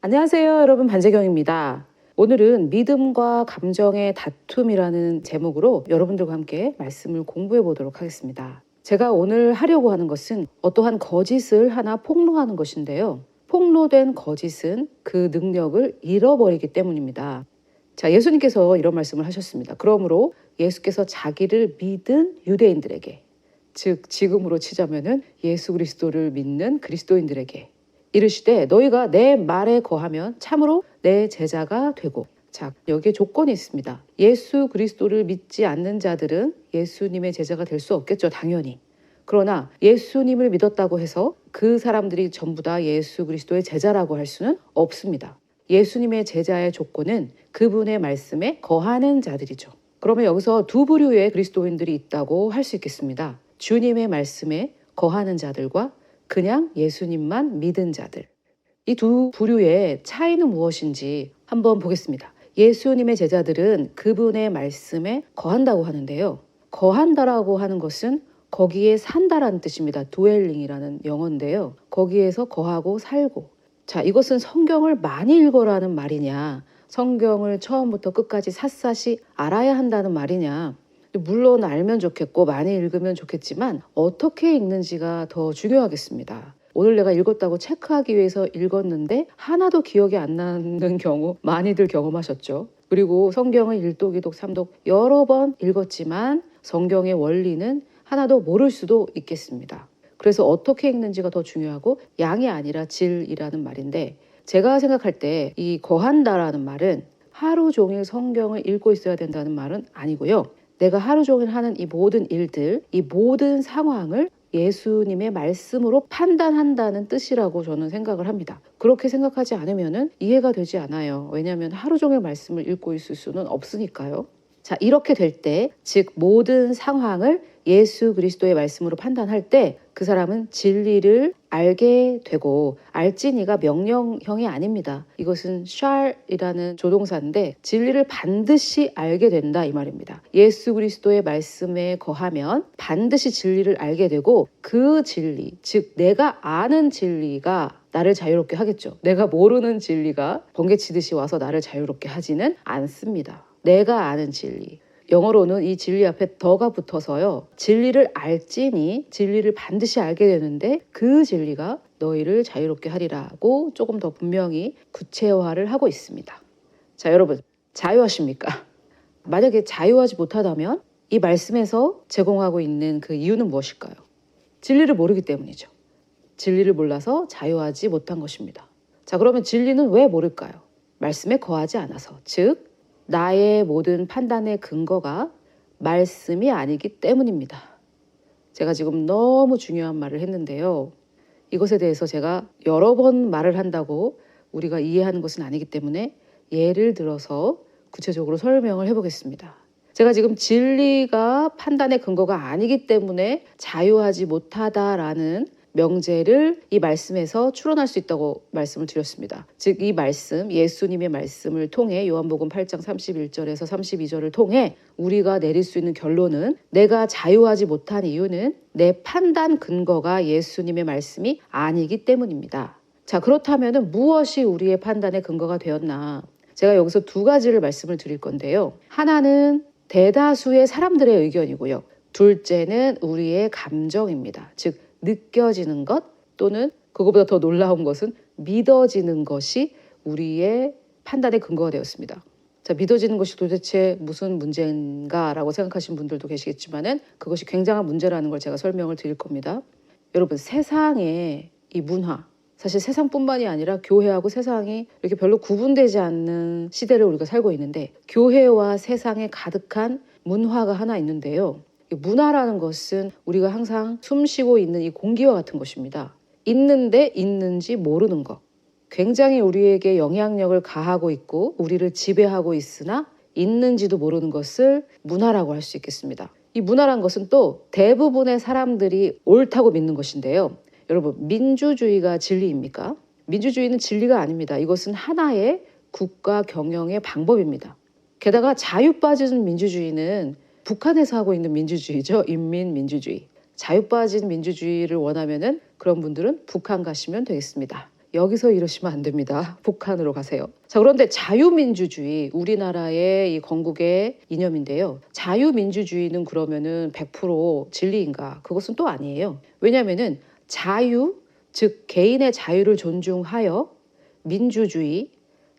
안녕하세요, 여러분. 반재경입니다. 오늘은 믿음과 감정의 다툼이라는 제목으로 여러분들과 함께 말씀을 공부해 보도록 하겠습니다. 제가 오늘 하려고 하는 것은 어떠한 거짓을 하나 폭로하는 것인데요. 폭로된 거짓은 그 능력을 잃어버리기 때문입니다. 자, 예수님께서 이런 말씀을 하셨습니다. 그러므로 예수께서 자기를 믿은 유대인들에게, 즉 지금으로 치자면은 예수 그리스도를 믿는 그리스도인들에게 이르시되 너희가 내 말에 거하면 참으로 내 제자가 되고. 자, 여기에 조건이 있습니다. 예수 그리스도를 믿지 않는 자들은 예수님의 제자가 될 수 없겠죠, 당연히. 그러나 예수님을 믿었다고 해서 그 사람들이 전부 다 예수 그리스도의 제자라고 할 수는 없습니다. 예수님의 제자의 조건은 그분의 말씀에 거하는 자들이죠. 그러면 여기서 두 부류의 그리스도인들이 있다고 할 수 있겠습니다. 주님의 말씀에 거하는 자들과 그냥 예수님만 믿은 자들. 이 두 부류의 차이는 무엇인지 한번 보겠습니다. 예수님의 제자들은 그분의 말씀에 거한다고 하는데요. 거한다라고 하는 것은 거기에 산다라는 뜻입니다. dwelling이라는 영어인데요. 거기에서 거하고 살고. 자, 이것은 성경을 많이 읽어라는 말이냐, 성경을 처음부터 끝까지 샅샅이 알아야 한다는 말이냐. 물론 알면 좋겠고 많이 읽으면 좋겠지만 어떻게 읽는지가 더 중요하겠습니다. 오늘 내가 읽었다고 체크하기 위해서 읽었는데 하나도 기억이 안 나는 경우 많이들 경험하셨죠. 그리고 성경을 1독, 2독, 3독 여러 번 읽었지만 성경의 원리는 하나도 모를 수도 있겠습니다. 그래서 어떻게 읽는지가 더 중요하고 양이 아니라 질이라는 말인데, 제가 생각할 때 이 거한다라는 말은 하루 종일 성경을 읽고 있어야 된다는 말은 아니고요. 내가 하루 종일 하는 이 모든 일들, 이 모든 상황을 예수님의 말씀으로 판단한다는 뜻이라고 저는 생각을 합니다. 그렇게 생각하지 않으면 이해가 되지 않아요. 왜냐하면 하루 종일 말씀을 읽고 있을 수는 없으니까요. 자, 이렇게 될 때, 즉 모든 상황을 예수 그리스도의 말씀으로 판단할 때 그 사람은 진리를 알게 되고, 알지니가 명령형이 아닙니다. 이것은 shall이라는 조동사인데 진리를 반드시 알게 된다 이 말입니다. 예수 그리스도의 말씀에 거하면 반드시 진리를 알게 되고, 그 진리, 즉 내가 아는 진리가 나를 자유롭게 하겠죠. 내가 모르는 진리가 번개치듯이 와서 나를 자유롭게 하지는 않습니다. 내가 아는 진리. 영어로는 이 진리 앞에 더가 붙어서요. 진리를 알지니, 진리를 반드시 알게 되는데 그 진리가 너희를 자유롭게 하리라고 조금 더 분명히 구체화를 하고 있습니다. 자, 여러분, 자유하십니까? 만약에 자유하지 못하다면 이 말씀에서 제공하고 있는 그 이유는 무엇일까요? 진리를 모르기 때문이죠. 진리를 몰라서 자유하지 못한 것입니다. 자, 그러면 진리는 왜 모를까요? 말씀에 거하지 않아서, 즉 나의 모든 판단의 근거가 말씀이 아니기 때문입니다. 제가 지금 너무 중요한 말을 했는데요. 이것에 대해서 제가 여러 번 말을 한다고 우리가 이해하는 것은 아니기 때문에 예를 들어서 구체적으로 설명을 해보겠습니다. 제가 지금 진리가 판단의 근거가 아니기 때문에 자유하지 못하다라는 명제를 이 말씀에서 추론할 수 있다고 말씀을 드렸습니다. 즉 이 말씀, 예수님의 말씀을 통해 요한복음 8장 31절에서 32절을 통해 우리가 내릴 수 있는 결론은, 내가 자유하지 못한 이유는 내 판단 근거가 예수님의 말씀이 아니기 때문입니다. 자, 그렇다면 무엇이 우리의 판단의 근거가 되었나? 제가 여기서 두 가지를 말씀을 드릴 건데요. 하나는 대다수의 사람들의 의견이고요. 둘째는 우리의 감정입니다. 즉 느껴지는 것, 또는 그것보다 더 놀라운 것은 믿어지는 것이 우리의 판단의 근거가 되었습니다. 자, 믿어지는 것이 도대체 무슨 문제인가라고 생각하시는 분들도 계시겠지만은 그것이 굉장한 문제라는 걸 제가 설명을 드릴 겁니다. 여러분, 세상의 이 문화, 사실 세상뿐만이 아니라 교회하고 세상이 이렇게 별로 구분되지 않는 시대를 우리가 살고 있는데, 교회와 세상에 가득한 문화가 하나 있는데요. 문화라는 것은 우리가 항상 숨쉬고 있는 이 공기와 같은 것입니다. 있는데 있는지 모르는 것. 굉장히 우리에게 영향력을 가하고 있고 우리를 지배하고 있으나 있는지도 모르는 것을 문화라고 할 수 있겠습니다. 이 문화란 것은 또 대부분의 사람들이 옳다고 믿는 것인데요. 여러분, 민주주의가 진리입니까? 민주주의는 진리가 아닙니다. 이것은 하나의 국가 경영의 방법입니다. 게다가 자유 빠진 민주주의는 북한에서 하고 있는 민주주의죠. 인민민주주의. 자유 빠진 민주주의를 원하면은 그런 분들은 북한 가시면 되겠습니다. 여기서 이러시면 안 됩니다. 북한으로 가세요. 자, 그런데 자유민주주의, 우리나라의 이 건국의 이념인데요. 자유민주주의는 그러면은 100% 진리인가? 그것은 또 아니에요. 왜냐하면은 자유, 즉 개인의 자유를 존중하여 민주주의,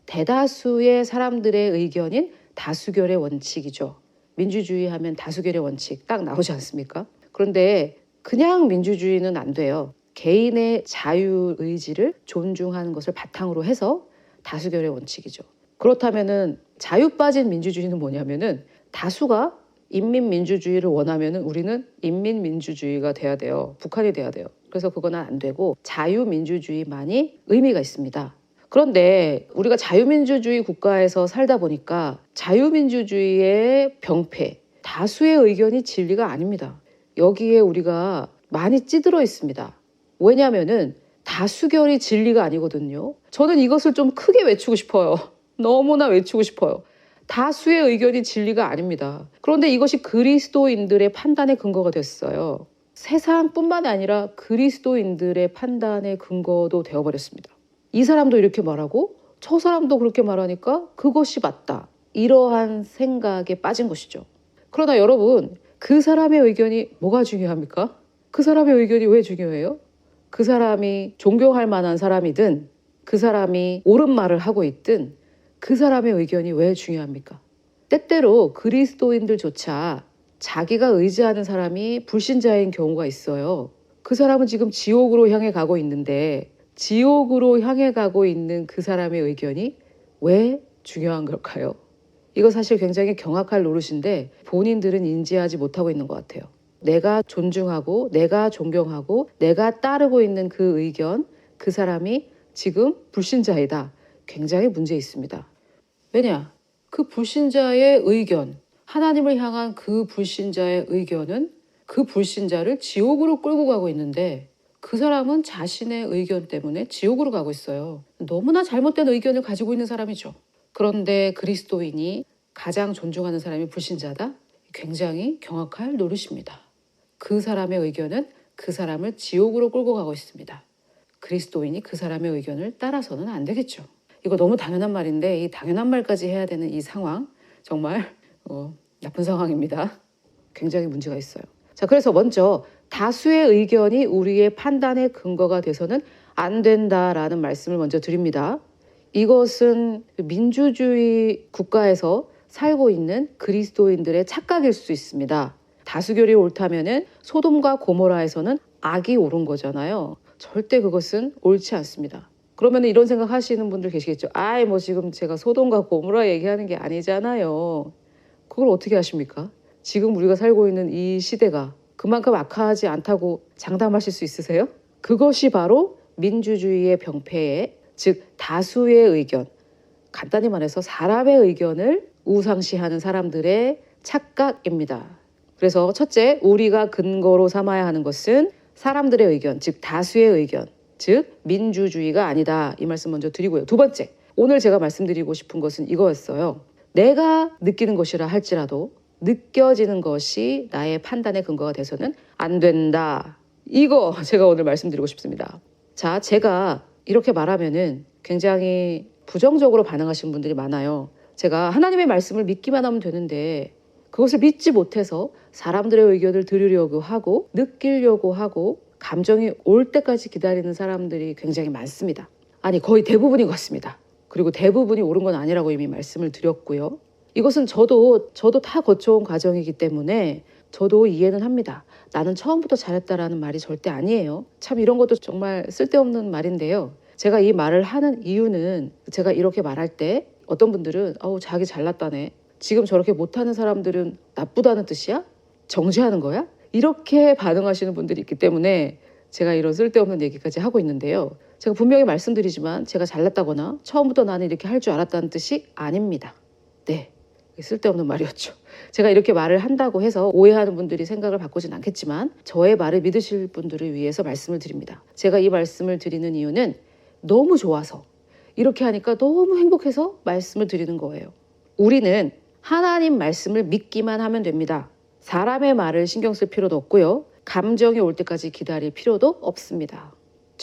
대다수의 사람들의 의견인 다수결의 원칙이죠. 민주주의 하면 다수결의 원칙 딱 나오지 않습니까? 그런데 그냥 민주주의는 안 돼요. 개인의 자유의지를 존중하는 것을 바탕으로 해서 다수결의 원칙이죠. 그렇다면은 자유 빠진 민주주의는 뭐냐면은 다수가 인민민주주의를 원하면은 우리는 인민민주주의가 돼야 돼요. 북한이 돼야 돼요. 그래서 그거는 안 되고 자유민주주의만이 의미가 있습니다. 그런데 우리가 자유민주주의 국가에서 살다 보니까 자유민주주의의 병폐, 다수의 의견이 진리가 아닙니다. 여기에 우리가 많이 찌들어 있습니다. 왜냐하면은 다수결이 진리가 아니거든요. 저는 이것을 좀 크게 외치고 싶어요. 너무나 외치고 싶어요. 다수의 의견이 진리가 아닙니다. 그런데 이것이 그리스도인들의 판단의 근거가 됐어요. 세상뿐만 아니라 그리스도인들의 판단의 근거도 되어버렸습니다. 이 사람도 이렇게 말하고 저 사람도 그렇게 말하니까 그것이 맞다. 이러한 생각에 빠진 것이죠. 그러나 여러분, 그 사람의 의견이 뭐가 중요합니까? 그 사람의 의견이 왜 중요해요? 그 사람이 존경할 만한 사람이든 그 사람이 옳은 말을 하고 있든 그 사람의 의견이 왜 중요합니까? 때때로 그리스도인들조차 자기가 의지하는 사람이 불신자인 경우가 있어요. 그 사람은 지금 지옥으로 향해 가고 있는데 지옥으로 향해 가고 있는 그 사람의 의견이 왜 중요한 걸까요? 이거 사실 굉장히 경악할 노릇인데 본인들은 인지하지 못하고 있는 것 같아요. 내가 존중하고 내가 존경하고 내가 따르고 있는 그 의견, 그 사람이 지금 불신자이다. 굉장히 문제 있습니다. 왜냐? 그 불신자의 의견, 하나님을 향한 그 불신자의 의견은 그 불신자를 지옥으로 끌고 가고 있는데 그 사람은 자신의 의견 때문에 지옥으로 가고 있어요. 너무나 잘못된 의견을 가지고 있는 사람이죠. 그런데 그리스도인이 가장 존중하는 사람이 불신자다? 굉장히 경악할 노릇입니다. 그 사람의 의견은 그 사람을 지옥으로 끌고 가고 있습니다. 그리스도인이 그 사람의 의견을 따라서는 안 되겠죠. 이거 너무 당연한 말인데 이 당연한 말까지 해야 되는 이 상황 정말 나쁜 상황입니다. 굉장히 문제가 있어요. 자, 그래서 먼저 다수의 의견이 우리의 판단의 근거가 돼서는 안 된다라는 말씀을 먼저 드립니다. 이것은 민주주의 국가에서 살고 있는 그리스도인들의 착각일 수 있습니다. 다수결이 옳다면은 소돔과 고모라에서는 악이 옳은 거잖아요. 절대 그것은 옳지 않습니다. 그러면 이런 생각 하시는 분들 계시겠죠. 뭐 지금 제가 소돔과 고모라 얘기하는 게 아니잖아요. 그걸 어떻게 아십니까? 지금 우리가 살고 있는 이 시대가 그만큼 악하지 않다고 장담하실 수 있으세요? 그것이 바로 민주주의의 병폐에, 즉 다수의 의견, 간단히 말해서 사람의 의견을 우상시하는 사람들의 착각입니다. 그래서 첫째, 우리가 근거로 삼아야 하는 것은 사람들의 의견, 즉 다수의 의견, 즉 민주주의가 아니다. 이 말씀 먼저 드리고요. 두 번째, 오늘 제가 말씀드리고 싶은 것은 이거였어요. 내가 느끼는 것이라 할지라도 느껴지는 것이 나의 판단의 근거가 돼서는 안 된다. 이거 제가 오늘 말씀드리고 싶습니다. 자, 제가 이렇게 말하면은 굉장히 부정적으로 반응하시는 분들이 많아요. 제가 하나님의 말씀을 믿기만 하면 되는데 그것을 믿지 못해서 사람들의 의견을 들으려고 하고 느끼려고 하고 감정이 올 때까지 기다리는 사람들이 굉장히 많습니다. 아니, 거의 대부분인 것 같습니다. 그리고 대부분이 옳은 건 아니라고 이미 말씀을 드렸고요. 이것은 저도 다 거쳐온 과정이기 때문에 저도 이해는 합니다. 나는 처음부터 잘했다라는 말이 절대 아니에요. 참 이런 것도 정말 쓸데없는 말인데요. 제가 이 말을 하는 이유는 제가 이렇게 말할 때 어떤 분들은 자기 잘났다네. 지금 저렇게 못하는 사람들은 나쁘다는 뜻이야? 정죄하는 거야? 이렇게 반응하시는 분들이 있기 때문에 제가 이런 쓸데없는 얘기까지 하고 있는데요. 제가 분명히 말씀드리지만 제가 잘났다거나 처음부터 나는 이렇게 할 줄 알았다는 뜻이 아닙니다. 네, 쓸데없는 말이었죠. 제가 이렇게 말을 한다고 해서 오해하는 분들이 생각을 바꾸진 않겠지만 저의 말을 믿으실 분들을 위해서 말씀을 드립니다. 제가 이 말씀을 드리는 이유는 너무 좋아서, 이렇게 하니까 너무 행복해서 말씀을 드리는 거예요. 우리는 하나님 말씀을 믿기만 하면 됩니다. 사람의 말을 신경 쓸 필요도 없고요. 감정이 올 때까지 기다릴 필요도 없습니다.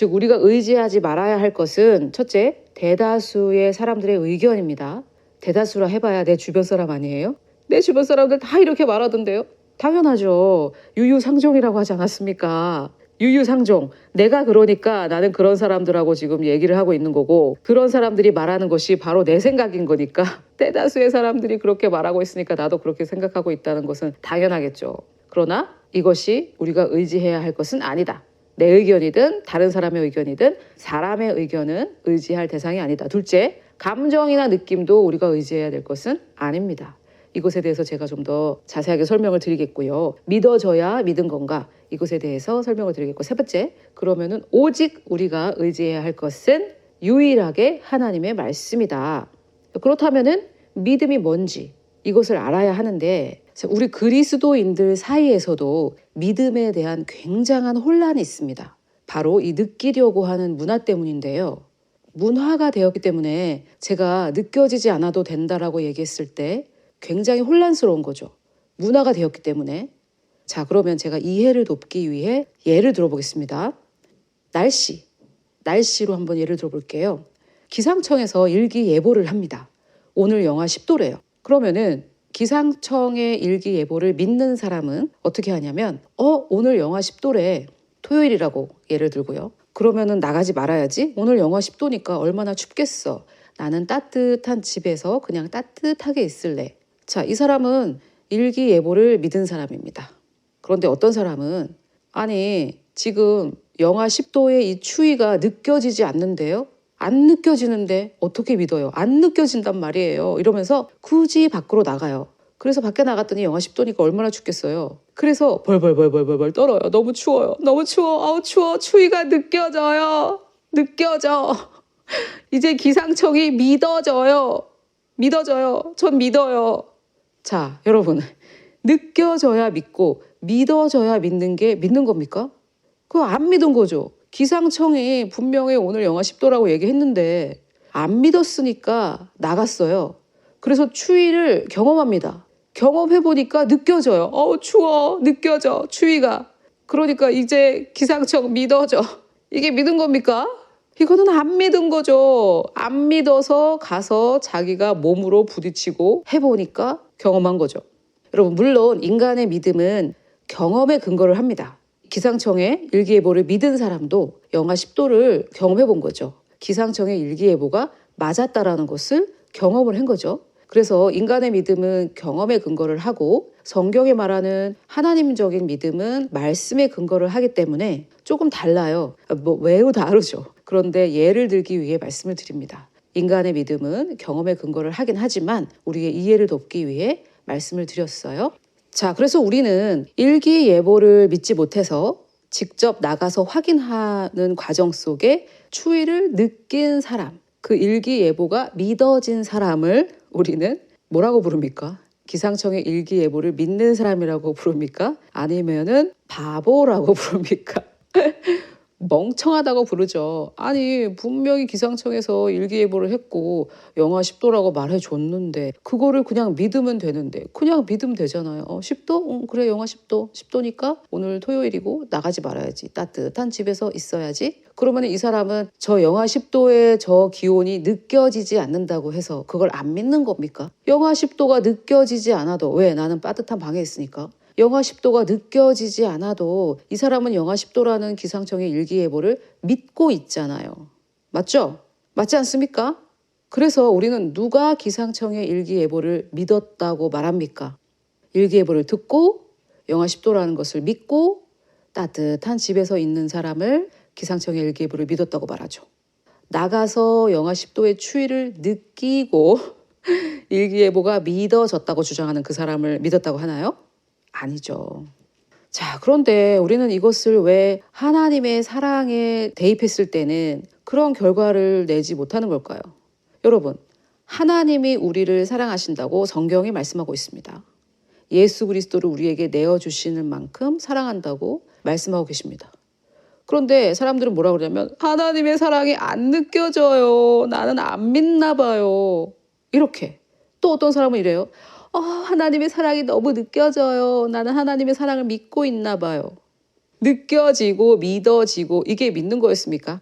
즉 우리가 의지하지 말아야 할 것은 첫째, 대다수의 사람들의 의견입니다. 대다수라 해봐야 내 주변 사람 아니에요? 내 주변 사람들 다 이렇게 말하던데요? 당연하죠. 유유상종이라고 하지 않았습니까? 유유상종. 내가 그러니까 나는 그런 사람들하고 지금 얘기를 하고 있는 거고, 그런 사람들이 말하는 것이 바로 내 생각인 거니까 대다수의 사람들이 그렇게 말하고 있으니까 나도 그렇게 생각하고 있다는 것은 당연하겠죠. 그러나 이것이 우리가 의지해야 할 것은 아니다. 내 의견이든 다른 사람의 의견이든 사람의 의견은 의지할 대상이 아니다. 둘째, 감정이나 느낌도 우리가 의지해야 될 것은 아닙니다. 이것에 대해서 제가 좀 더 자세하게 설명을 드리겠고요. 믿어져야 믿은 건가? 이것에 대해서 설명을 드리겠고, 세 번째, 그러면은 오직 우리가 의지해야 할 것은 유일하게 하나님의 말씀이다. 그렇다면은 믿음이 뭔지 이것을 알아야 하는데, 우리 그리스도인들 사이에서도 믿음에 대한 굉장한 혼란이 있습니다. 바로 이 느끼려고 하는 문화 때문인데요. 문화가 되었기 때문에 제가 느껴지지 않아도 된다라고 얘기했을 때 굉장히 혼란스러운 거죠. 문화가 되었기 때문에. 자, 그러면 제가 이해를 돕기 위해 예를 들어보겠습니다. 날씨로 한번 예를 들어볼게요. 기상청에서 일기예보를 합니다. 오늘 영하 10도래요. 그러면은 기상청의 일기예보를 믿는 사람은 어떻게 하냐면 오늘 영하 10도래. 토요일이라고 예를 들고요. 그러면은 나가지 말아야지. 오늘 영하 10도니까 얼마나 춥겠어. 나는 따뜻한 집에서 그냥 따뜻하게 있을래. 자, 이 사람은 일기예보를 믿은 사람입니다. 그런데 어떤 사람은 아니 지금 영하 10도의 이 추위가 느껴지지 않는데요? 안 느껴지는데 어떻게 믿어요? 안 느껴진단 말이에요. 이러면서 굳이 밖으로 나가요. 그래서 밖에 나갔더니 영하 10도니까 얼마나 춥겠어요. 그래서 벌벌 떨어요. 너무 추워요. 너무 추워. 아우 추워. 추위가 느껴져요. 느껴져. 이제 기상청이 믿어져요. 전 믿어요. 자, 여러분. 느껴져야 믿고 믿어져야 믿는 게 믿는 겁니까? 그거 안 믿은 거죠. 기상청이 분명히 오늘 영하 10도라고 얘기했는데 안 믿었으니까 나갔어요. 그래서 추위를 경험합니다. 경험해보니까 느껴져요. 추워. 느껴져. 추위가. 그러니까 이제 기상청 믿어져. 이게 믿은 겁니까? 이거는 안 믿은 거죠. 안 믿어서 가서 자기가 몸으로 부딪히고 해보니까 경험한 거죠. 여러분, 물론 인간의 믿음은 경험에 근거를 합니다. 기상청의 일기예보를 믿은 사람도 영하 10도를 경험해 본 거죠. 기상청의 일기예보가 맞았다라는 것을 경험을 한 거죠. 그래서 인간의 믿음은 경험에 근거를 하고 성경에 말하는 하나님적인 믿음은 말씀에 근거를 하기 때문에 조금 달라요. 매우 다르죠. 그런데 예를 들기 위해 말씀을 드립니다. 인간의 믿음은 경험에 근거를 하긴 하지만 우리의 이해를 돕기 위해 말씀을 드렸어요. 자, 그래서 우리는 일기예보를 믿지 못해서 직접 나가서 확인하는 과정 속에 추위를 느낀 사람, 그 일기예보가 믿어진 사람을 우리는 뭐라고 부릅니까? 기상청의 일기예보를 믿는 사람이라고 부릅니까? 아니면은 바보라고 부릅니까? 멍청하다고 부르죠. 아니 분명히 기상청에서 일기예보를 했고 영하 10도라고 말해줬는데 그거를 그냥 믿으면 되는데 그냥 믿으면 되잖아요. 10도? 그래 영하 10도. 10도니까 오늘 토요일이고 나가지 말아야지. 따뜻한 집에서 있어야지. 그러면 이 사람은 저 영하 10도의 저 기온이 느껴지지 않는다고 해서 그걸 안 믿는 겁니까? 영하 10도가 느껴지지 않아도 왜? 나는 따뜻한 방에 있으니까. 영하 10도가 느껴지지 않아도 이 사람은 영하 10도라는 기상청의 일기예보를 믿고 있잖아요. 맞죠? 맞지 않습니까? 그래서 우리는 누가 기상청의 일기예보를 믿었다고 말합니까? 일기예보를 듣고 영하 10도라는 것을 믿고 따뜻한 집에서 있는 사람을 기상청의 일기예보를 믿었다고 말하죠. 나가서 영하 10도의 추위를 느끼고 일기예보가 믿어졌다고 주장하는 그 사람을 믿었다고 하나요? 아니죠. 자, 그런데 우리는 이것을 왜 하나님의 사랑에 대입했을 때는 그런 결과를 내지 못하는 걸까요? 여러분, 하나님이 우리를 사랑하신다고 성경이 말씀하고 있습니다. 예수 그리스도를 우리에게 내어주시는 만큼 사랑한다고 말씀하고 계십니다. 그런데 사람들은 뭐라고 그러냐면 하나님의 사랑이 안 느껴져요. 나는 안 믿나 봐요. 이렇게. 또 어떤 사람은 이래요. 하나님의 사랑이 너무 느껴져요. 나는 하나님의 사랑을 믿고 있나 봐요. 느껴지고 믿어지고 이게 믿는 거였습니까?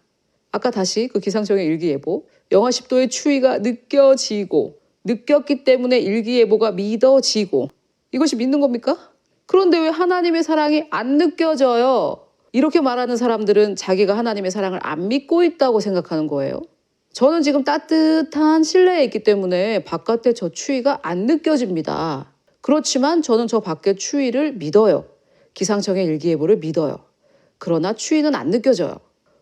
아까 다시 그 기상청의 일기예보. 영하 10도의 추위가 느껴지고 느꼈기 때문에 일기예보가 믿어지고 이것이 믿는 겁니까? 그런데 왜 하나님의 사랑이 안 느껴져요? 이렇게 말하는 사람들은 자기가 하나님의 사랑을 안 믿고 있다고 생각하는 거예요. 저는 지금 따뜻한 실내에 있기 때문에 바깥의 저 추위가 안 느껴집니다. 그렇지만 저는 저 밖의 추위를 믿어요. 기상청의 일기예보를 믿어요. 그러나 추위는 안 느껴져요.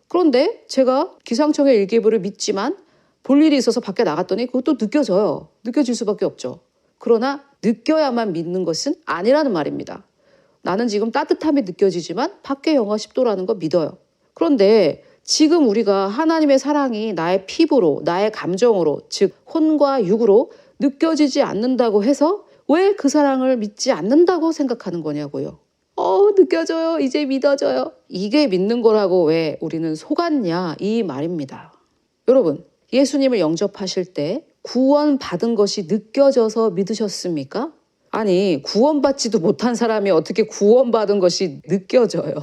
그런데 제가 기상청의 일기예보를 믿지만 볼 일이 있어서 밖에 나갔더니 그것도 느껴져요. 느껴질 수밖에 없죠. 그러나 느껴야만 믿는 것은 아니라는 말입니다. 나는 지금 따뜻함이 느껴지지만 밖에 영하 10도라는 거 믿어요. 그런데 지금 우리가 하나님의 사랑이 나의 피부로, 나의 감정으로, 즉 혼과 육으로 느껴지지 않는다고 해서 왜 그 사랑을 믿지 않는다고 생각하는 거냐고요. 느껴져요. 이제 믿어져요. 이게 믿는 거라고 왜 우리는 속았냐 이 말입니다. 여러분, 예수님을 영접하실 때 구원받은 것이 느껴져서 믿으셨습니까? 아니, 구원받지도 못한 사람이 어떻게 구원받은 것이 느껴져요?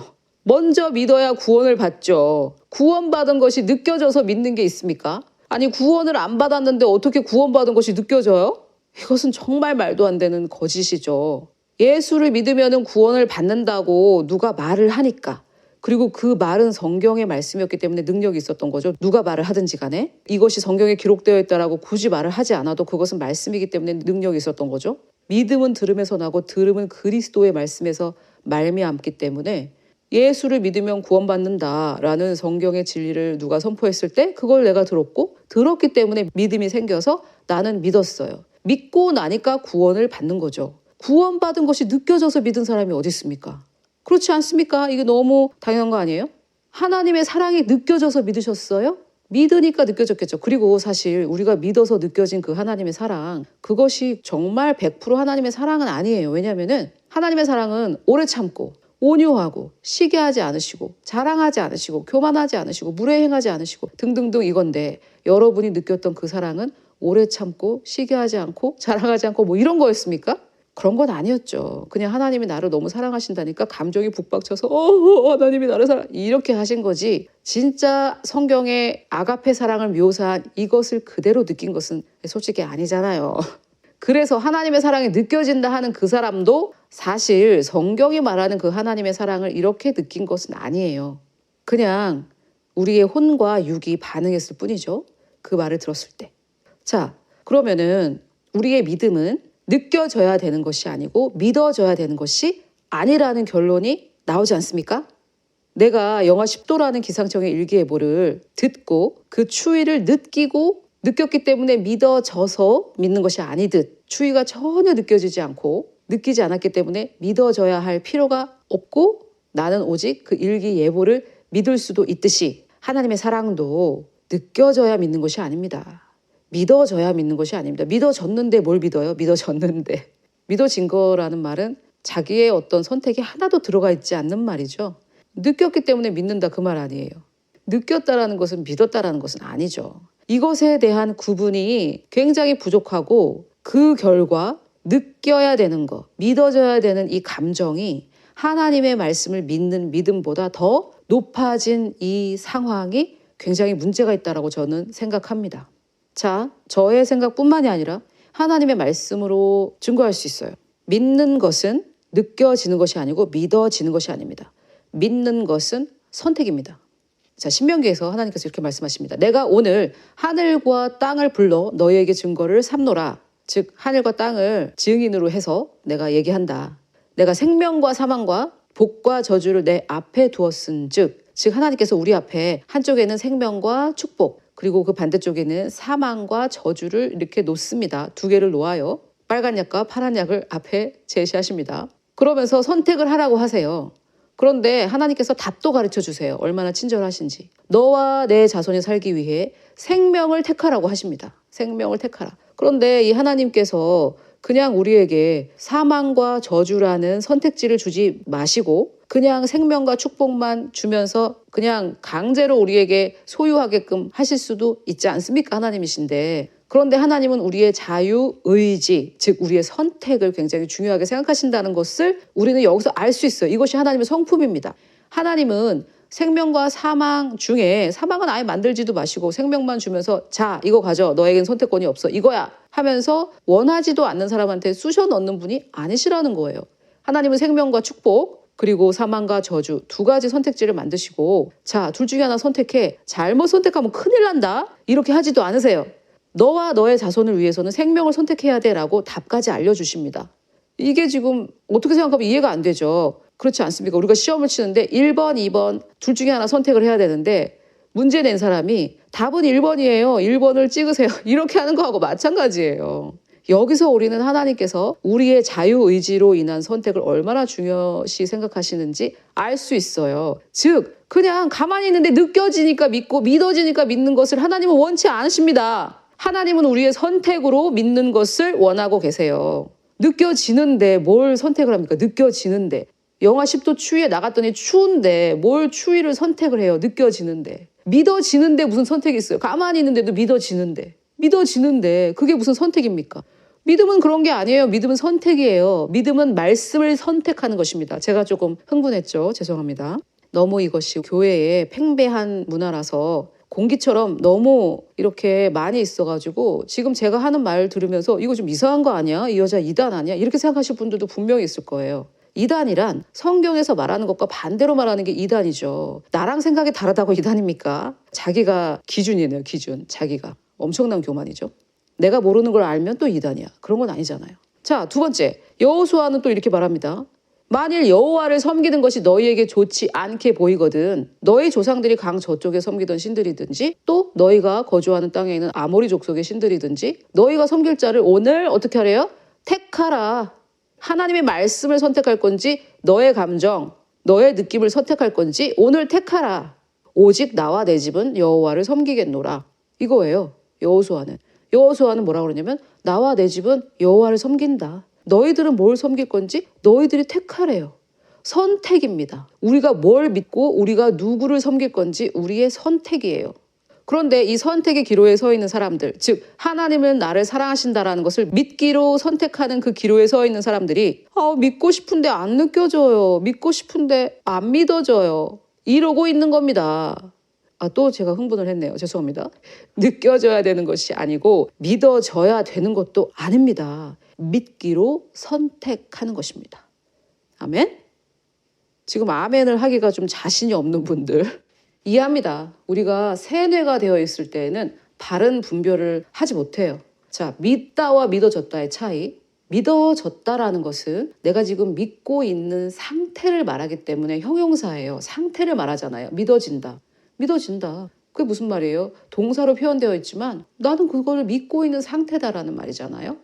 먼저 믿어야 구원을 받죠. 구원받은 것이 느껴져서 믿는 게 있습니까? 아니, 구원을 안 받았는데 어떻게 구원받은 것이 느껴져요? 이것은 정말 말도 안 되는 거짓이죠. 예수를 믿으면 구원을 받는다고 누가 말을 하니까, 그리고 그 말은 성경의 말씀이었기 때문에 능력이 있었던 거죠. 누가 말을 하든지 간에 이것이 성경에 기록되어 있다라고 굳이 말을 하지 않아도 그것은 말씀이기 때문에 능력이 있었던 거죠. 믿음은 들음에서 나고 들음은 그리스도의 말씀에서 말미암기 때문에 예수를 믿으면 구원받는다라는 성경의 진리를 누가 선포했을 때 그걸 내가 들었기 때문에 믿음이 생겨서 나는 믿었어요. 믿고 나니까 구원을 받는 거죠. 구원받은 것이 느껴져서 믿은 사람이 어디 있습니까? 그렇지 않습니까? 이게 너무 당연한 거 아니에요? 하나님의 사랑이 느껴져서 믿으셨어요? 믿으니까 느껴졌겠죠. 그리고 사실 우리가 믿어서 느껴진 그 하나님의 사랑, 그것이 정말 100% 하나님의 사랑은 아니에요. 왜냐하면 하나님의 사랑은 오래 참고 온유하고 시기하지 않으시고 자랑하지 않으시고 교만하지 않으시고 무례행하지 않으시고 등등등 이건데, 여러분이 느꼈던 그 사랑은 오래 참고 시기하지 않고 자랑하지 않고 뭐 이런 거였습니까? 그런 건 아니었죠. 그냥 하나님이 나를 너무 사랑하신다니까 감정이 북박쳐서 하나님이 나를 사랑 이렇게 하신 거지, 진짜 성경의 아가페 사랑을 묘사한 이것을 그대로 느낀 것은 솔직히 아니잖아요. 그래서 하나님의 사랑이 느껴진다 하는 그 사람도 사실 성경이 말하는 그 하나님의 사랑을 이렇게 느낀 것은 아니에요. 그냥 우리의 혼과 육이 반응했을 뿐이죠. 그 말을 들었을 때. 자, 그러면은 우리의 믿음은 느껴져야 되는 것이 아니고 믿어져야 되는 것이 아니라는 결론이 나오지 않습니까? 내가 영하 10도라는 기상청의 일기예보를 듣고 그 추위를 느꼈기 때문에 믿어져서 믿는 것이 아니듯, 추위가 전혀 느껴지지 않고 느끼지 않았기 때문에 믿어져야 할 필요가 없고 나는 오직 그 일기예보를 믿을 수도 있듯이 하나님의 사랑도 느껴져야 믿는 것이 아닙니다. 믿어져야 믿는 것이 아닙니다. 믿어졌는데 뭘 믿어요? 믿어졌는데. 믿어진 거라는 말은 자기의 어떤 선택이 하나도 들어가 있지 않는 말이죠. 느꼈기 때문에 믿는다 그 말 아니에요. 느꼈다라는 것은 믿었다라는 것은 아니죠. 이것에 대한 구분이 굉장히 부족하고, 그 결과 느껴야 되는 것, 믿어져야 되는 이 감정이 하나님의 말씀을 믿는 믿음보다 더 높아진 이 상황이 굉장히 문제가 있다고 저는 생각합니다. 자, 저의 생각뿐만이 아니라 하나님의 말씀으로 증거할 수 있어요. 믿는 것은 느껴지는 것이 아니고 믿어지는 것이 아닙니다. 믿는 것은 선택입니다. 자, 신명기에서 하나님께서 이렇게 말씀하십니다. 내가 오늘 하늘과 땅을 불러 너희에게 증거를 삼노라. 즉 하늘과 땅을 증인으로 해서 내가 얘기한다. 내가 생명과 사망과 복과 저주를 내 앞에 두었은즉, 즉 하나님께서 우리 앞에 한쪽에는 생명과 축복, 그리고 그 반대쪽에는 사망과 저주를 이렇게 놓습니다. 두 개를 놓아요. 빨간 약과 파란 약을 앞에 제시하십니다. 그러면서 선택을 하라고 하세요. 그런데 하나님께서 답도 가르쳐 주세요. 얼마나 친절하신지. 너와 내 자손이 살기 위해 생명을 택하라고 하십니다. 생명을 택하라. 그런데 이 하나님께서 그냥 우리에게 사망과 저주라는 선택지를 주지 마시고 그냥 생명과 축복만 주면서 그냥 강제로 우리에게 소유하게끔 하실 수도 있지 않습니까? 하나님이신데. 그런데 하나님은 우리의 자유의지, 즉 우리의 선택을 굉장히 중요하게 생각하신다는 것을 우리는 여기서 알 수 있어요. 이것이 하나님의 성품입니다. 하나님은 생명과 사망 중에 사망은 아예 만들지도 마시고 생명만 주면서 자 이거 가져 너에겐 선택권이 없어 이거야 하면서 원하지도 않는 사람한테 쑤셔 넣는 분이 아니시라는 거예요. 하나님은 생명과 축복 그리고 사망과 저주 두 가지 선택지를 만드시고 자 둘 중에 하나 선택해 잘못 선택하면 큰일 난다 이렇게 하지도 않으세요. 너와 너의 자손을 위해서는 생명을 선택해야 돼라고 답까지 알려주십니다. 이게 지금 어떻게 생각하면 이해가 안 되죠. 그렇지 않습니까? 우리가 시험을 치는데 1번, 2번 둘 중에 하나 선택을 해야 되는데 문제 낸 사람이 답은 1번이에요. 1번을 찍으세요. 이렇게 하는 거하고 마찬가지예요. 여기서 우리는 하나님께서 우리의 자유의지로 인한 선택을 얼마나 중요시 생각하시는지 알 수 있어요. 즉 그냥 가만히 있는데 느껴지니까 믿고 믿어지니까 믿는 것을 하나님은 원치 않으십니다. 하나님은 우리의 선택으로 믿는 것을 원하고 계세요. 느껴지는데 뭘 선택을 합니까? 느껴지는데. 영하 10도 추위에 나갔더니 추운데 뭘 추위를 선택을 해요? 느껴지는데. 믿어지는데 무슨 선택이 있어요? 가만히 있는데도 믿어지는데. 믿어지는데 그게 무슨 선택입니까? 믿음은 그런 게 아니에요. 믿음은 선택이에요. 믿음은 말씀을 선택하는 것입니다. 제가 조금 흥분했죠. 죄송합니다. 너무 이것이 교회의 팽배한 문화라서 공기처럼 너무 이렇게 많이 있어가지고 지금 제가 하는 말 들으면서 이거 좀 이상한 거 아니야? 이 여자 이단 아니야? 이렇게 생각하실 분들도 분명히 있을 거예요. 이단이란 성경에서 말하는 것과 반대로 말하는 게 이단이죠. 나랑 생각이 다르다고 이단입니까? 자기가 기준이네요. 기준. 자기가. 엄청난 교만이죠. 내가 모르는 걸 알면 또 이단이야. 그런 건 아니잖아요. 자, 두 번째. 여호수아는 또 이렇게 말합니다. 만일 여호와를 섬기는 것이 너희에게 좋지 않게 보이거든 너희 조상들이 강 저쪽에 섬기던 신들이든지 또 너희가 거주하는 땅에 있는 아모리 족속의 신들이든지 너희가 섬길 자를 오늘 어떻게 하래요? 택하라. 하나님의 말씀을 선택할 건지 너의 감정, 너의 느낌을 선택할 건지 오늘 택하라. 오직 나와 내 집은 여호와를 섬기겠노라. 이거예요. 여호수아는 뭐라고 그러냐면 나와 내 집은 여호와를 섬긴다. 너희들은 뭘 섬길 건지 너희들이 택하래요. 선택입니다. 우리가 뭘 믿고 우리가 누구를 섬길 건지 우리의 선택이에요. 그런데 이 선택의 기로에 서 있는 사람들, 즉 하나님은 나를 사랑하신다라는 것을 믿기로 선택하는 그 기로에 서 있는 사람들이 믿고 싶은데 안 느껴져요. 믿고 싶은데 안 믿어져요. 이러고 있는 겁니다. 또 제가 흥분을 했네요. 죄송합니다. 느껴져야 되는 것이 아니고 믿어져야 되는 것도 아닙니다. 믿기로 선택하는 것입니다. 아멘? 지금 아멘을 하기가 좀 자신이 없는 분들 이해합니다. 우리가 세뇌가 되어 있을 때에는 바른 분별을 하지 못해요. 자, 믿다와 믿어졌다의 차이. 믿어졌다라는 것은 내가 지금 믿고 있는 상태를 말하기 때문에 형용사예요. 상태를 말하잖아요. 믿어진다. 그게 무슨 말이에요? 동사로 표현되어 있지만 나는 그걸 믿고 있는 상태다라는 말이잖아요.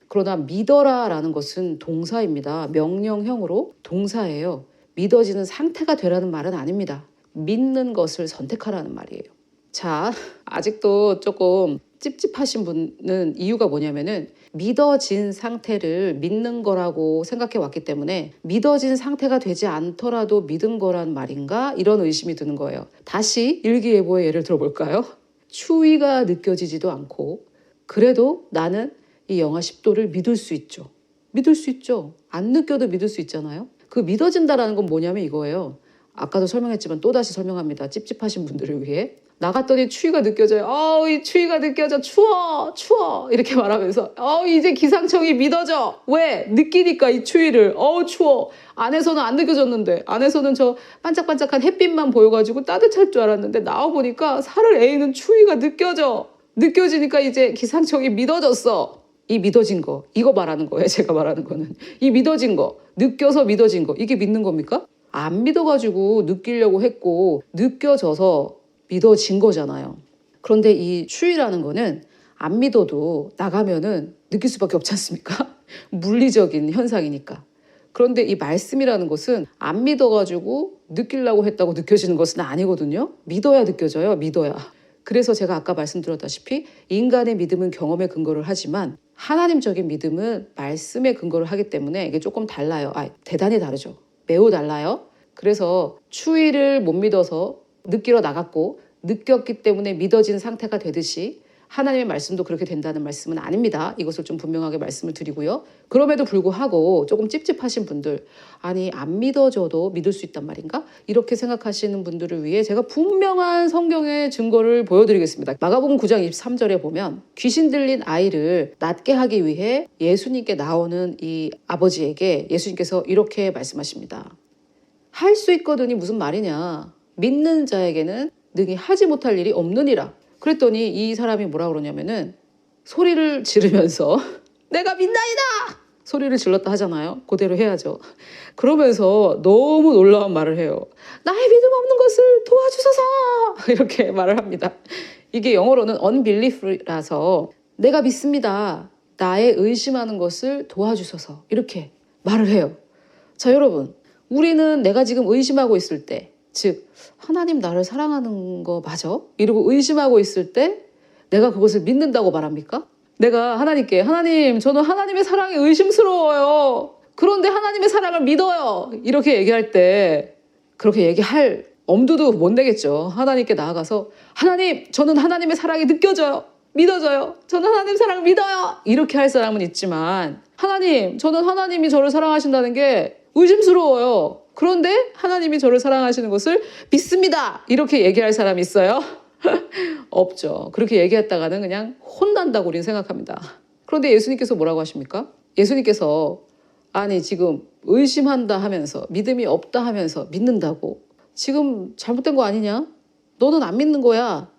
그러나 믿어라라는 것은 동사입니다. 명령형으로 동사예요. 믿어지는 상태가 되라는 말은 아닙니다. 믿는 것을 선택하라는 말이에요. 자, 아직도 조금 찝찝하신 분은 이유가 뭐냐면은 믿어진 상태를 믿는 거라고 생각해 왔기 때문에 믿어진 상태가 되지 않더라도 믿은 거란 말인가? 이런 의심이 드는 거예요. 다시 일기예보의 예를 들어볼까요? 추위가 느껴지지도 않고 그래도 나는 이 영하 10도를 믿을 수 있죠. 안 느껴도 믿을 수 있잖아요. 그 믿어진다라는 건 뭐냐면 이거예요. 아까도 설명했지만 또다시 설명합니다. 찝찝하신 분들을 위해. 나갔더니 추위가 느껴져요. 이 추위가 느껴져. 추워. 이렇게 말하면서 이제 기상청이 믿어져. 왜? 느끼니까 이 추위를. 추워. 안에서는 안 느껴졌는데. 안에서는 저 반짝반짝한 햇빛만 보여가지고 따뜻할 줄 알았는데 나와보니까 살을 에이는 추위가 느껴져. 느껴지니까 이제 기상청이 믿어졌어. 이 믿어진 거. 이거 말하는 거예요. 제가 말하는 거는. 이 믿어진 거. 느껴서 믿어진 거. 이게 믿는 겁니까? 안 믿어가지고 느끼려고 했고 느껴져서 믿어진 거잖아요. 그런데 이 추위라는 거는 안 믿어도 나가면은 느낄 수밖에 없지 않습니까? 물리적인 현상이니까. 그런데 이 말씀이라는 것은 안 믿어가지고 느끼려고 했다고 느껴지는 것은 아니거든요. 믿어야 느껴져요. 믿어야. 그래서 제가 아까 말씀드렸다시피 인간의 믿음은 경험에 근거를 하지만 하나님적인 믿음은 말씀에 근거를 하기 때문에 이게 조금 달라요. 대단히 다르죠. 매우 달라요. 그래서 추위를 못 믿어서 느끼러 나갔고 느꼈기 때문에 믿어진 상태가 되듯이 하나님의 말씀도 그렇게 된다는 말씀은 아닙니다. 이것을 좀 분명하게 말씀을 드리고요. 그럼에도 불구하고 조금 찝찝하신 분들, 아니 안 믿어져도 믿을 수 있단 말인가? 이렇게 생각하시는 분들을 위해 제가 분명한 성경의 증거를 보여드리겠습니다. 마가복음 9장 23절에 보면 귀신 들린 아이를 낫게 하기 위해 예수님께 나오는 이 아버지에게 예수님께서 이렇게 말씀하십니다. 할 수 있거든이 무슨 말이냐. 믿는 자에게는 능히 하지 못할 일이 없느니라. 그랬더니 이 사람이 뭐라 그러냐면은 소리를 지르면서 내가 믿나이다! 소리를 질렀다 하잖아요. 그대로 해야죠. 그러면서 너무 놀라운 말을 해요. 나의 믿음 없는 것을 도와주소서! 이렇게 말을 합니다. 이게 영어로는 unbelief라서 내가 믿습니다. 나의 의심하는 것을 도와주소서. 이렇게 말을 해요. 자, 여러분. 우리는 내가 지금 의심하고 있을 때, 즉 하나님 나를 사랑하는 거 맞아? 이러고 의심하고 있을 때 내가 그것을 믿는다고 말합니까? 내가 하나님께 하나님 저는 하나님의 사랑이 의심스러워요. 그런데 하나님의 사랑을 믿어요. 이렇게 얘기할 때 그렇게 얘기할 엄두도 못 내겠죠. 하나님께 나아가서 하나님 저는 하나님의 사랑이 느껴져요. 믿어져요. 저는 하나님 사랑을 믿어요. 이렇게 할 사람은 있지만 하나님 저는 하나님이 저를 사랑하신다는 게 의심스러워요. 그런데 하나님이 저를 사랑하시는 것을 믿습니다. 이렇게 얘기할 사람이 있어요? 없죠. 그렇게 얘기했다가는 그냥 혼난다고 우리는 생각합니다. 그런데 예수님께서 뭐라고 하십니까? 예수님께서 아니 지금 의심한다 하면서 믿음이 없다 하면서 믿는다고 지금 잘못된 거 아니냐? 너는 안 믿는 거야.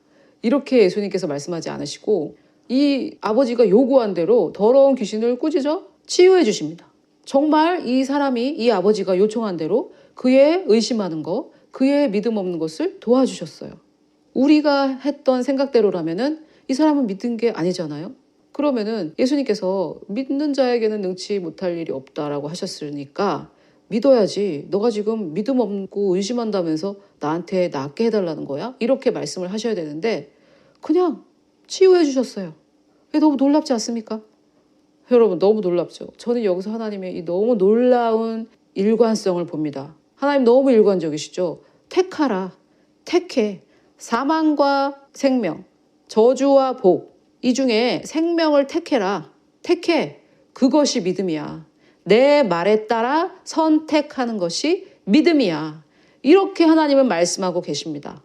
이렇게 예수님께서 말씀하지 않으시고 이 아버지가 요구한 대로 더러운 귀신을 꾸짖어 치유해 주십니다. 정말 이 사람이 이 아버지가 요청한 대로 그의 의심하는 거, 그의 믿음 없는 것을 도와주셨어요. 우리가 했던 생각대로라면은 이 사람은 믿은 게 아니잖아요. 그러면은 예수님께서 믿는 자에게는 능치 못할 일이 없다라고 하셨으니까 믿어야지. 너가 지금 믿음 없고 의심한다면서 나한테 낫게 해달라는 거야? 이렇게 말씀을 하셔야 되는데 그냥 치유해 주셨어요. 너무 놀랍지 않습니까? 여러분 너무 놀랍죠. 저는 여기서 하나님의 이 너무 놀라운 일관성을 봅니다. 하나님 너무 일관적이시죠. 택하라. 택해. 사망과 생명, 저주와 복. 이 중에 생명을 택해라. 택해. 그것이 믿음이야. 내 말에 따라 선택하는 것이 믿음이야. 이렇게 하나님은 말씀하고 계십니다.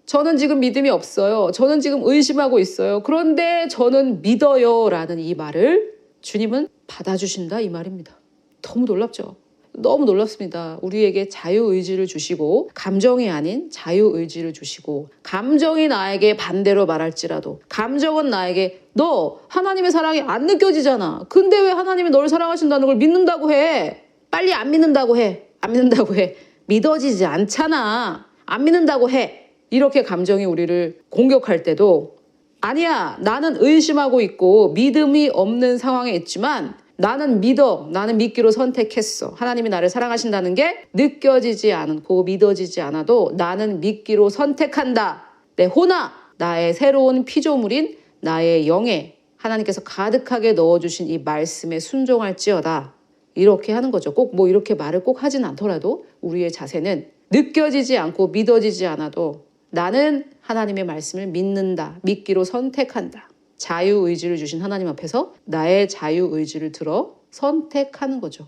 저는 지금 믿음이 없어요. 저는 지금 의심하고 있어요. 그런데 저는 믿어요. 라는 이 말을 주님은 받아주신다 이 말입니다. 너무 놀랍죠? 너무 놀랍습니다. 우리에게 자유의지를 주시고 감정이 아닌 자유의지를 주시고 감정이 나에게 반대로 말할지라도 감정은 나에게 너 하나님의 사랑이 안 느껴지잖아. 근데 왜 하나님이 너를 사랑하신다는 걸 믿는다고 해? 빨리 안 믿는다고 해. 안 믿는다고 해. 믿어지지 않잖아. 안 믿는다고 해. 이렇게 감정이 우리를 공격할 때도 아니야. 나는 의심하고 있고 믿음이 없는 상황에 있지만 나는 믿어. 나는 믿기로 선택했어. 하나님이 나를 사랑하신다는 게 느껴지지 않고 믿어지지 않아도 나는 믿기로 선택한다. 내 호나 나의 새로운 피조물인 나의 영에 하나님께서 가득하게 넣어주신 이 말씀에 순종할지어다. 이렇게 하는 거죠. 꼭 뭐 이렇게 말을 꼭 하진 않더라도 우리의 자세는 느껴지지 않고 믿어지지 않아도 나는 하나님의 말씀을 믿는다. 믿기로 선택한다. 자유의지를 주신 하나님 앞에서 나의 자유의지를 들어 선택하는 거죠.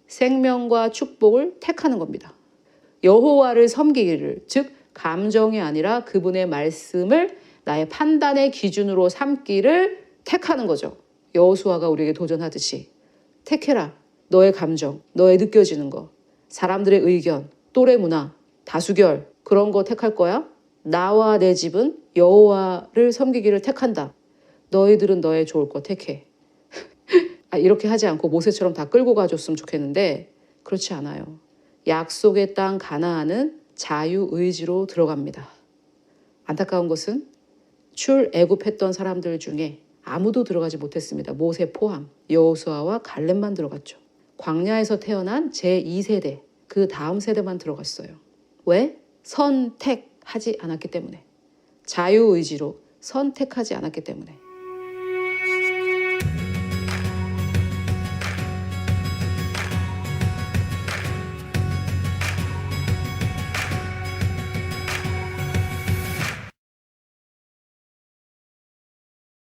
생명과 축복을 택하는 겁니다. 여호와를 섬기기를, 즉 감정이 아니라 그분의 말씀을 나의 판단의 기준으로 삼기를 택하는 거죠. 여호수아가 우리에게 도전하듯이 택해라. 너의 감정, 너의 느껴지는 거, 사람들의 의견, 또래 문화, 다수결 그런 거 택할 거야? 나와 내 집은 여호와를 섬기기를 택한다. 너희들은 너의 좋을 거 택해. 이렇게 하지 않고 모세처럼 다 끌고 가줬으면 좋겠는데 그렇지 않아요. 약속의 땅 가나안은 자유의지로 들어갑니다. 안타까운 것은 출애굽했던 사람들 중에 아무도 들어가지 못했습니다. 모세 포함, 여호수아와 갈렙만 들어갔죠. 광야에서 태어난 제2세대, 그 다음 세대만 들어갔어요. 왜? 선택하지 않았기 때문에. 자유의지로 선택하지 않았기 때문에.